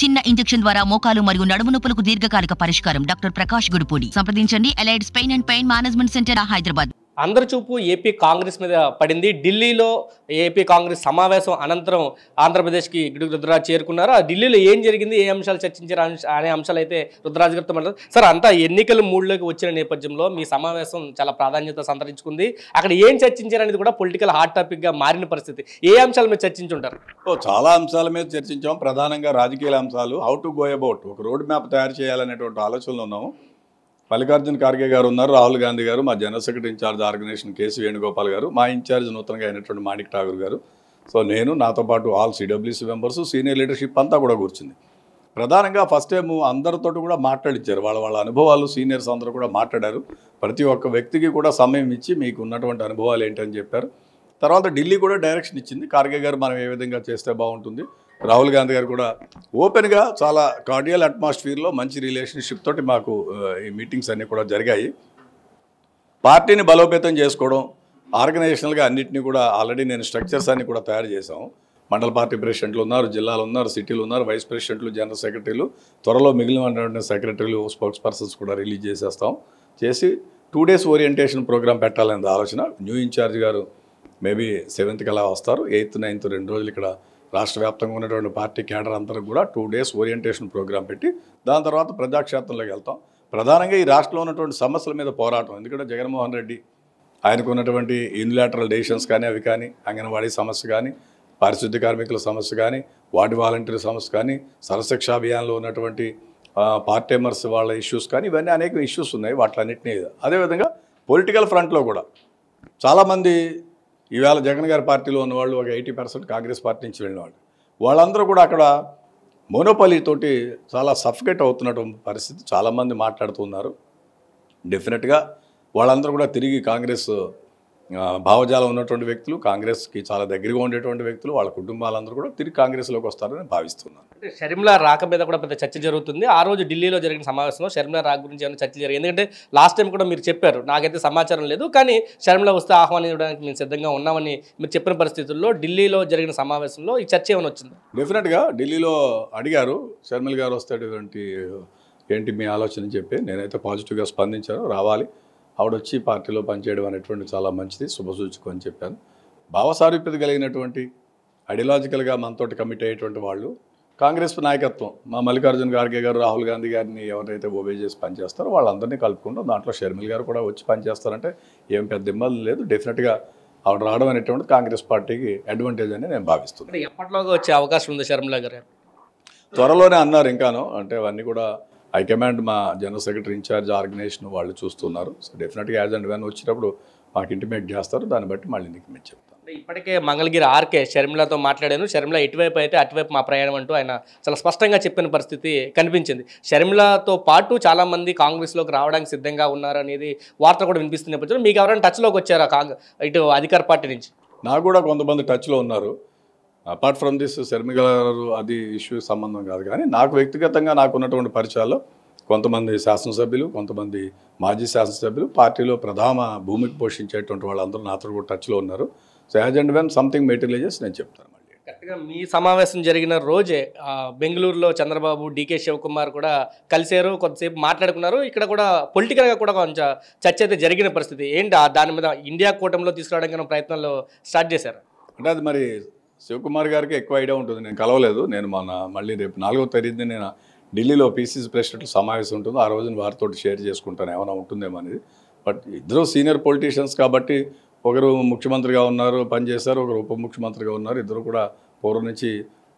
చిన్న ఇంజెక్షన్ ద్వారా మోకాలు మరియు నడుము నొప్పులకు దీర్ఘకాలిక పరిష్కారం. డాక్టర్ ప్రకాష్ గుడిపూడి. సంప్రదించండి. Allied's pain and pain management centre, Hyderabad. అందరి చూపు ఏపీ కాంగ్రెస్ మీద పడింది. ఢిల్లీలో ఏపీ కాంగ్రెస్ సమావేశం అనంతరం ఆంధ్రప్రదేశ్కి రుద్రరాజు చేరుకున్నారు. ఆ ఢిల్లీలో ఏం జరిగింది, ఏ అంశాలు చర్చించారు అనే అంశాలు అయితే రుద్రరాజు గారితో మాట్లాడారు. సార్, అంతా ఎన్నికల మూడ్లోకి వచ్చిన నేపథ్యంలో మీ సమావేశం చాలా ప్రాధాన్యత సంతరించుకుంది. అక్కడ ఏం చర్చించారు అనేది కూడా పొలిటికల్ హాట్ టాపిక్గా మారిన పరిస్థితి. ఏ అంశాల మీద చర్చించుంటారు? చాలా అంశాల మీద చర్చించాం. ప్రధానంగా రాజకీయ అంశాలు, హౌ టు గో అబౌట్, ఒక రోడ్ మ్యాప్ తయారు చేయాలనేటువంటి ఆలోచనలో ఉన్నాము. మల్లికార్జున ఖార్గే గారు ఉన్నారు, రాహుల్ గాంధీ గారు, మా general secretary in charge organisation KC Venugopal garu, మా ఇన్ఛార్జ్ నూతనంగా అయినటువంటి మాణిక్ ఠాగూర్ గారు, సో నేను, నాతో పాటు all CWC members, senior leadership అంతా కూడా కూర్చుంది. ప్రధానంగా ఫస్ట్ టైం అందరితో కూడా మాట్లాడించారు. వాళ్ళ అనుభవాలు సీనియర్స్ అందరూ కూడా మాట్లాడారు. ప్రతి ఒక్క వ్యక్తికి కూడా సమయం ఇచ్చి మీకు ఉన్నటువంటి అనుభవాలు ఏంటని చెప్పారు. తర్వాత ఢిల్లీ కూడా డైరెక్షన్ ఇచ్చింది. ఖార్గే గారు మనం ఏ విధంగా చేస్తే బాగుంటుంది, రాహుల్ గాంధీ గారు కూడా ఓపెన్గా చాలా కార్డియల్ అట్మాస్ఫియర్లో మంచి రిలేషన్షిప్ తోటి మాకు ఈ మీటింగ్స్ అన్నీ కూడా జరిగాయి. పార్టీని బలోపేతం చేసుకోవడం, ఆర్గనైజేషనల్గా అన్నింటినీ కూడా ఆల్రెడీ నేను స్ట్రక్చర్స్ అన్నీ కూడా తయారు చేశాము. మండల పార్టీ ప్రెసిడెంట్లు ఉన్నారు, జిల్లాలు ఉన్నారు, సిటీలు ఉన్నారు, వైస్ ప్రెసిడెంట్లు, జనరల్ సెక్రటరీలు, త్వరలో మిగిలిన సెక్రటరీలు, స్పోక్స్ పర్సన్స్ కూడా రిలీజ్ చేసి 2 days ఓరియంటేషన్ ప్రోగ్రామ్ పెట్టాలనేది ఆలోచన. న్యూ ఇన్ఛార్జ్ గారు మేబీ 7th అలా వస్తారు. 8th, 9th 2 రోజులు ఇక్కడ రాష్ట్ర వ్యాప్తంగా ఉన్నటువంటి పార్టీ కేడర్ అందరూ కూడా 2 days ఓరియంటేషన్ ప్రోగ్రాం పెట్టి దాని తర్వాత ప్రజాక్షేత్రంలోకి వెళ్తాం. ప్రధానంగా ఈ రాష్ట్రంలో ఉన్నటువంటి సమస్యల మీద పోరాటం. ఎందుకంటే జగన్మోహన్ రెడ్డి ఆయనకు ఉన్నటువంటి యూనిలాటరల్ డెసిషన్స్ కానీ, అవి కానీ, అంగన్వాడీ సమస్య కానీ, పారిశుద్ధ్య కార్మికుల సమస్య కానీ, వార్డు వాలంటీర్ సమస్య కానీ, సర్వశిక్ష అభియాన్లో ఉన్నటువంటి పార్ట్ టైమర్స్ వాళ్ళ ఇష్యూస్ కానీ, ఇవన్నీ అనేక ఇష్యూస్ ఉన్నాయి. వాటిలన్నింటినీ అదేవిధంగా పొలిటికల్ ఫ్రంట్లో కూడా చాలామంది ఈవేళ జగన్ గారి పార్టీలో ఉన్నవాళ్ళు ఒక 80% కాంగ్రెస్ పార్టీ నుంచి వెళ్ళినవాళ్ళు, వాళ్ళందరూ కూడా అక్కడ మోనోపాలీతోటి చాలా సఫికేట్ అవుతున్నటువంటి పరిస్థితి చాలామంది మాట్లాడుతున్నారు. డెఫినెట్గా వాళ్ళందరూ కూడా తిరిగి కాంగ్రెస్ భావజాలం ఉన్నటువంటి వ్యక్తులు, కాంగ్రెస్కి చాలా దగ్గరగా ఉండేటువంటి వ్యక్తులు, వాళ్ళ కుటుంబాలందరూ కూడా తిరిగి కాంగ్రెస్లోకి వస్తారని భావిస్తున్నాను. అంటే షర్మిల రాక మీద కూడా పెద్ద చర్చ జరుగుతుంది. ఆ రోజు ఢిల్లీలో జరిగిన సమావేశంలో షర్మిల రాక గురించి ఏమైనా చర్చ జరిగింది? ఎందుకంటే లాస్ట్ టైం కూడా మీరు చెప్పారు, నాకైతే సమాచారం లేదు, కానీ షర్మిల వస్తే ఆహ్వానించడానికి మేము సిద్ధంగా ఉన్నామని మీరు చెప్పిన పరిస్థితుల్లో ఢిల్లీలో జరిగిన సమావేశంలో ఈ చర్చ ఏమైనా వచ్చింది? డెఫినెట్గా ఢిల్లీలో అడిగారు, షర్మిల గారు వస్తేటువంటి ఏంటి మీ ఆలోచన చెప్పి, నేనైతే పాజిటివ్గా స్పందించాను. రావాలి, ఆవిడొచ్చి పార్టీలో పనిచేయడం అనేటువంటి చాలా మంచిది, శుభసూచకం అని చెప్పాను. భావసారూప్యత కలిగినటువంటి ఐడియాలజికల్గా మనతోటి కమిట్ అయ్యేటువంటి వాళ్ళు కాంగ్రెస్ నాయకత్వం, మా మల్లికార్జున ఖార్గే గారు, రాహుల్ గాంధీ గారిని ఎవరైతే ఓబే చేసి పనిచేస్తారో వాళ్ళందరినీ కలుపుకుంటాం. దాంట్లో షర్మిల గారు కూడా వచ్చి పనిచేస్తారంటే ఏం పెద్ద ఇబ్బంది లేదు. డెఫినెట్గా ఆవిడ రావడం అనేటువంటి కాంగ్రెస్ పార్టీకి అడ్వాంటేజ్ అని నేను భావిస్తున్నాను. ఎప్పటిలోగా వచ్చే అవకాశం ఉంది షర్మిల గారు? త్వరలోనే అన్నారు ఇంకాను, అంటే అవన్నీ కూడా హైకమాండ్, మా జనరల్ సెక్రటరీ ఇన్ఛార్జ్ ఆర్గనైజేషన్ వాళ్ళు చూస్తున్నారు. సో డెఫినెట్గా యాజ్ అండ్ వెన్ వచ్చినప్పుడు మాకు ఇంటిమేట్ చేస్తారు, దాన్ని బట్టి మళ్ళీ నీకు మేము చెప్తాను. ఇప్పటికే మంగళగిరి ఆర్కే షర్మిలతో మాట్లాడాను, షర్మిల ఎటువైపు అయితే అటువైపు మా ప్రయాణం అంటూ ఆయన చాలా స్పష్టంగా చెప్పిన పరిస్థితి కనిపించింది. షర్మిలతో పాటు చాలామంది కాంగ్రెస్లోకి రావడానికి సిద్ధంగా ఉన్నారు అనేది వార్త కూడా వినిపిస్తున్న నేపథ్యంలో మీకు ఎవరైనా టచ్లోకి వచ్చారా ఇటు అధికార పార్టీ నుంచి? నాకు కూడా కొంతమంది టచ్లో ఉన్నారు. అపార్ట్ ఫ్రమ్ దిస్ షర్మిల గారు అది ఇష్యూ సంబంధం కాదు, కానీ నాకు వ్యక్తిగతంగా నాకు ఉన్నటువంటి పరిచయాల్లో కొంతమంది శాసనసభ్యులు, కొంతమంది మాజీ శాసనసభ్యులు, పార్టీలో ప్రధాన భూమికి పోషించేటువంటి వాళ్ళందరూ నాతో కూడా టచ్లో ఉన్నారు. So as and when something materialises నేను చెప్తాను. మళ్ళీ కరెక్ట్గా మీ సమావేశం జరిగిన రోజే బెంగళూరులో చంద్రబాబు, డీకే శివకుమార్ కూడా కలిశారు, కొంతసేపు మాట్లాడుకున్నారు. ఇక్కడ కూడా పొలిటికల్గా కూడా కొంచెం చర్చ అయితే జరిగిన పరిస్థితి ఏంటి, దాని మీద ఇండియా కూటమిలో తీసుకురావడానికి ప్రయత్నాలు స్టార్ట్ చేశారు? అంటే అది మరి శివకుమార్ గారికి ఎక్కువ ఐడియా ఉంటుంది, నేను కలవలేదు. నేను మళ్ళీ రేపు 4వ తేదీన నేను ఢిల్లీలో పీసీసీ ప్రెసిడెంట్ల సమావేశం ఉంటుంది, ఆ రోజున వారితో షేర్ చేసుకుంటాను ఏమైనా ఉంటుందేమో అనేది. బట్ ఇద్దరు సీనియర్ పొలిటీషియన్స్ కాబట్టి, ఒకరు ముఖ్యమంత్రిగా ఉన్నారు, పనిచేశారు, ఒకరు ఉప ముఖ్యమంత్రిగా ఉన్నారు, ఇద్దరు కూడా పూర్వం నుంచి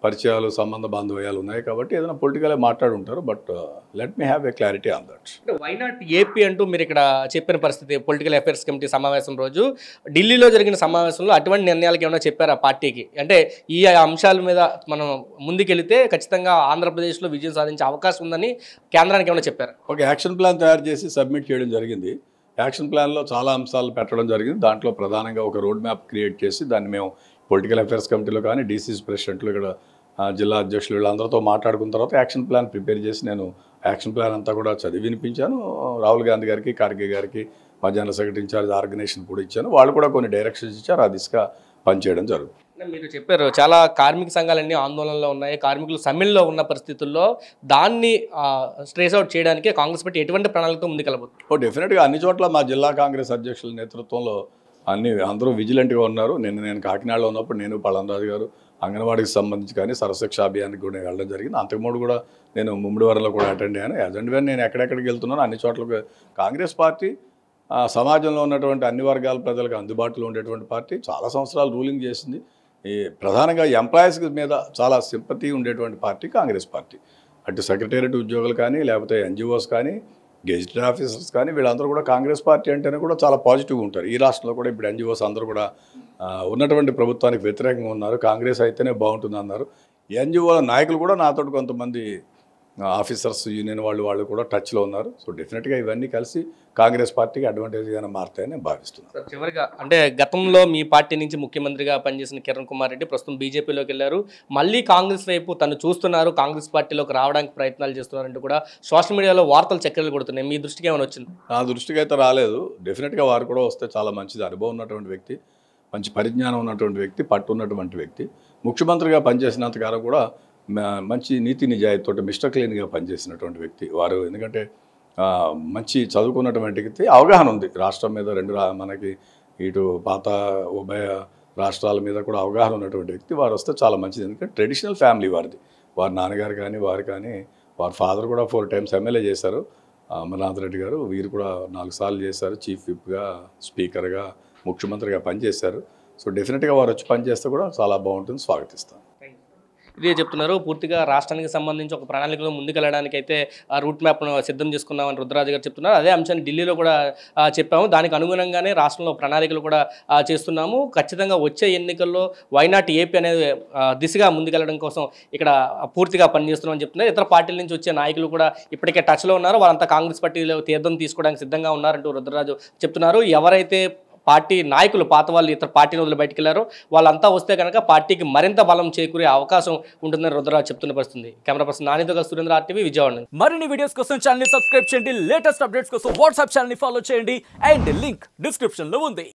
పరిచయాలు, సంబంధ బాంధవ్యాలు ఉన్నాయి కాబట్టి ఏదైనా పొలిటికల్గా మాట్లాడి ఉంటారు. But let me have a clarity on that. Why not AP అంటూ మీరు ఇక్కడ చెప్పిన పరిస్థితి, పొలిటికల్ అఫైర్స్ కమిటీ సమావేశం రోజు ఢిల్లీలో జరిగిన సమావేశంలో అటువంటి నిర్ణయాలకు ఏమైనా చెప్పారా పార్టీకి? అంటే ఈ అంశాల మీద మనం ముందుకెళ్తే ఖచ్చితంగా ఆంధ్రప్రదేశ్లో విజయం సాధించే అవకాశం ఉందని కేంద్రానికి ఏమైనా చెప్పారు? ఒక యాక్షన్ ప్లాన్ తయారు చేసి సబ్మిట్ చేయడం జరిగింది. యాక్షన్ ప్లాన్లో చాలా అంశాలు పెట్టడం జరిగింది. దాంట్లో ప్రధానంగా ఒక రోడ్ మ్యాప్ క్రియేట్ చేసి దాన్ని మేము పొలిటికల్ అఫైర్స్ కమిటీలో కానీ, డీసీసీ ప్రెసిడెంట్లు, ఇక్కడ జిల్లా అధ్యక్షులు వీళ్ళందరితో మాట్లాడుకున్న తర్వాత యాక్షన్ ప్లాన్ ప్రిపేర్ చేసి నేను యాక్షన్ ప్లాన్ అంతా కూడా చదివి వినిపించాను. రాహుల్ గాంధీ గారికి, ఖార్గే గారికి, మా జనరల్ సెక్రటరీ ఇన్ఛార్జ్ ఆర్గనైజేషన్ కూడా ఇచ్చాను. వాళ్ళు కూడా కొన్ని డైరెక్షన్స్ ఇచ్చారు, ఆ దిశగా పనిచేయడం జరుగుతుంది. మీరు చెప్పారు చాలా కార్మిక సంఘాలన్నీ ఆందోళనలో ఉన్నాయి, కార్మికులు సమ్మెల్లో ఉన్న పరిస్థితుల్లో దాన్ని స్ట్రేస్ అవుట్ చేయడానికి కాంగ్రెస్ పార్టీ ఎటువంటి ప్రణాళికతో ముందుకెళ్ళబోతుంది? డెఫినెట్గా అన్ని చోట్ల మా జిల్లా కాంగ్రెస్ అధ్యక్షుల నేతృత్వంలో అందరూ విజిలెంట్గా ఉన్నారు. నేను కాకినాడలో ఉన్నప్పుడు నేను పళంరాజు గారు అంగన్వాడీకి సంబంధించి కానీ సర్వశిక్ష అభియానికి కూడా వెళ్ళడం జరిగింది. అంతకుముందు కూడా నేను ముమ్మిడివరంలో కూడా అటెండ్ అయ్యాను. ఏజెంట్గా నేను ఎక్కడెక్కడికి వెళ్తున్నాను అన్ని చోట్ల కాంగ్రెస్ పార్టీ సమాజంలో ఉన్నటువంటి అన్ని వర్గాల ప్రజలకు అందుబాటులో ఉండేటువంటి పార్టీ. చాలా సంవత్సరాలు రూలింగ్ చేసింది. ఈ ప్రధానంగా ఎంప్లాయీస్ మీద చాలా సింపతి ఉండేటువంటి పార్టీ కాంగ్రెస్ పార్టీ. అటు సెక్రటేరియట్ ఉద్యోగులు కానీ లేకపోతే ఎన్జిఓస్ కానీ గెజిటెడ్ ఆఫీసర్స్ కానీ వీళ్ళందరూ కూడా కాంగ్రెస్ పార్టీ అంటేనే కూడా చాలా పాజిటివ్గా ఉంటారు. ఈ రాష్ట్రంలో కూడా ఇప్పుడు ఎన్జిఓస్ అందరూ కూడా ఉన్నటువంటి ప్రభుత్వానికి వ్యతిరేకంగా ఉన్నారు. కాంగ్రెస్ అయితేనే బాగుంటుంది అన్నారు. ఎన్జిఓల నాయకులు కూడా నాతో కొంతమంది ఆఫీసర్స్ యూనియన్ వాళ్ళు కూడా టచ్లో ఉన్నారు. సో డెఫినెట్గా ఇవన్నీ కలిసి కాంగ్రెస్ పార్టీకి అడ్వాంటేజ్గానే మారుతాయని నేను భావిస్తున్నాను. చివరిగా అంటే గతంలో మీ పార్టీ నుంచి ముఖ్యమంత్రిగా పనిచేసిన కిరణ్ కుమార్ రెడ్డి ప్రస్తుతం బీజేపీలోకి వెళ్ళారు, మళ్ళీ కాంగ్రెస్ వైపు తను చూస్తున్నారు, కాంగ్రెస్ పార్టీలోకి రావడానికి ప్రయత్నాలు చేస్తున్నారంటూ కూడా సోషల్ మీడియాలో వార్తలు చక్కెరలు కొడుతున్నాయి. మీ దృష్టికి ఏమైనా వచ్చింది? నా దృష్టికి అయితే రాలేదు. డెఫినెట్గా వారు కూడా వస్తే చాలా మంచిది. అనుభవం ఉన్నటువంటి వ్యక్తి, మంచి పరిజ్ఞానం ఉన్నటువంటి వ్యక్తి, పట్టు ఉన్నటువంటి వ్యక్తి, ముఖ్యమంత్రిగా పనిచేసినంతకాలం కూడా మంచి నీతి నిజాయితీతో మిస్టర్ క్లీన్గా పనిచేసినటువంటి వ్యక్తి వారు. ఎందుకంటే మంచి చదువుకున్నటువంటి వ్యక్తి, అవగాహన ఉంది రాష్ట్రం మీద, మనకి ఇటు పాత ఉభయ రాష్ట్రాల మీద కూడా అవగాహన ఉన్నటువంటి వ్యక్తి. వారు వస్తే చాలా మంచిది. ఎందుకంటే ట్రెడిషనల్ ఫ్యామిలీ వారిది. వారి నాన్నగారు కానీ వారు కానీ వారి ఫాదర్ కూడా 4 times ఎమ్మెల్యే చేశారు, అమర్నాథ్ రెడ్డి గారు. వీరు కూడా 4 సార్లు చేశారు, చీఫ్ విప్గా, స్పీకర్గా, ముఖ్యమంత్రిగా పనిచేశారు. సో డెఫినెట్గా వారు వచ్చి పనిచేస్తే కూడా చాలా బాగుంటుంది, స్వాగతిస్తాను. ఇదే చెప్తున్నారు, పూర్తిగా రాష్ట్రానికి సంబంధించి ఒక ప్రణాళికలో ముందుకెళ్ళడానికి అయితే ఆ రూట్ మ్యాప్ను సిద్ధం చేసుకున్నామని రుద్రరాజు గారు చెప్తున్నారు. అదే అంశాన్ని ఢిల్లీలో కూడా చెప్పాము, దానికి అనుగుణంగానే రాష్ట్రంలో ప్రణాళికలు కూడా చేస్తున్నాము. ఖచ్చితంగా వచ్చే ఎన్నికల్లో వైనాట్ ఏపీ అనేది దిశగా ముందుకెళ్ళడం కోసం ఇక్కడ పూర్తిగా పనిచేస్తున్నామని చెప్తున్నారు. ఇతర పార్టీల నుంచి వచ్చే నాయకులు కూడా ఇప్పటికే టచ్లో ఉన్నారు, వాళ్ళంతా కాంగ్రెస్ పార్టీలో తీర్థం తీసుకోవడానికి సిద్ధంగా ఉన్నారంటూ రుద్రరాజు చెప్తున్నారు. ఎవరైతే పార్టీ నాయకులు పాత వాళ్ళు ఇతర పార్టీని వదిలి బయటికి వెళ్ళారో వాళ్ళంతా వస్తే కనుక పార్టీకి మరింత బలం చేకూరే అవకాశం ఉంటుందని రుద్రరాజు చెప్తున్న పరిస్థితి. కెమెరా పర్సన్ నానితో సురేంద్ర, RTV, విజయవాడ. మరిన్ని వీడియోస్ కోసం ఛానల్ ని సబ్స్క్రైబ్ చేయండి, లేటెస్ట్ అప్డేట్స్ కోసం వాట్సాప్ ఛానల్ ని ఫాలో చేయండి, అండ్ లింక్ డిస్క్రిప్షన్ లో ఉంది.